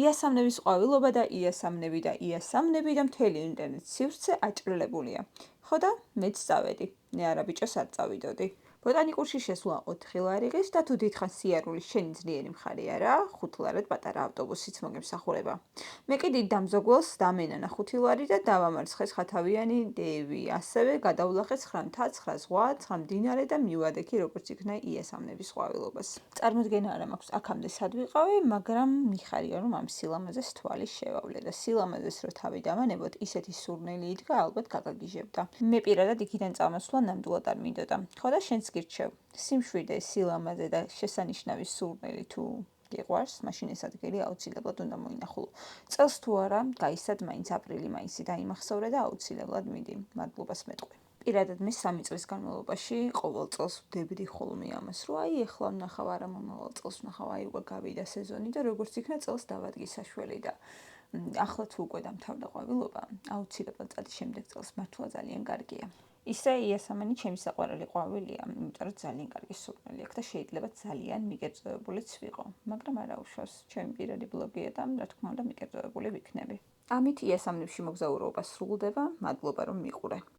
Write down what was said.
იასამნების ყვავილობა და იასამნები და იასამნები და მთელი ინტერნეტ სივრცე აჭრილებულია. ხო და მეც წავედი. მე არა ბიჭოს არ წავიდოდი. ბოტანიკურში შესვლა 4 ლარი ღირს და თუ დიდხანს სიარულის შენი ძლიერი მხარე არა, 5 ლარად პატარა ავტობუსიც მოგემსახურება. მე კი დიდ დამზოგველს დამენანა 5 ლარი და დავამარცხე ხათავიანი დევი, ასევე გადავლახე 9 მთა, 9 ზღვა, 9 მდინარე და მივადექი როგორც იქნა იასამნების ყვავილობას. წარმოდგენა არ მაქვს აქამდე სად ვიყავი, მაგრამ მიხარია რომ ამ სილამაზეს თვალი შევავლე და სილამაზეს რო თავი დავანებოთ, ისეთი სურნელი იდგა, ალბათ გაგაგიჟებდა. მე პირადად იქიდან წამოსვლა ნამდვილად არ მინდოდა. ხო და შენც გირჩევ. სიმშვიდე, სილამაზე და შესანიშნავი სურნელი თუ გიყვარს, მაშინ ეს ადგილი აუცილებლად უნდა მოინახულო. წელს თუ არა, გაიცად მაინც აპრილი-მაისი დაიმახსოვრე და აუცილებლად მიდი. მადლობას მეტყვი. პირადად მე 3 წლის განმავლობაში ყოველ წელს ვდებდი ხოლმე ამას, რომ აი ეხლა ვნახავ, არა მომავალ წელს ვნახავ, აი უკვე გავიდა სეზონი და როგორც იქნა წელს დავადგი საშველი და ახლა თუ უკვე დამთავრდა ყვავილობა, აუცილებლად წადი შემდეგ წელს, მართლა ძალიან კარგია. ისე იასამენი ჩემი საყვარელი ყვავილია, იმიტომ რომ ძალიან კარგი სურნელი აქვს და შეიძლება ძალიან მიგერძოვებულიც ვიყო, მაგრამ არა უშავს, ჩემი პირადი ბლოგია და რა თქმა უნდა მიგერძოვებული ვიქნები. ამით იასამნებში მოგზაურობა სრულდება, მადლობა რომ მიყურე.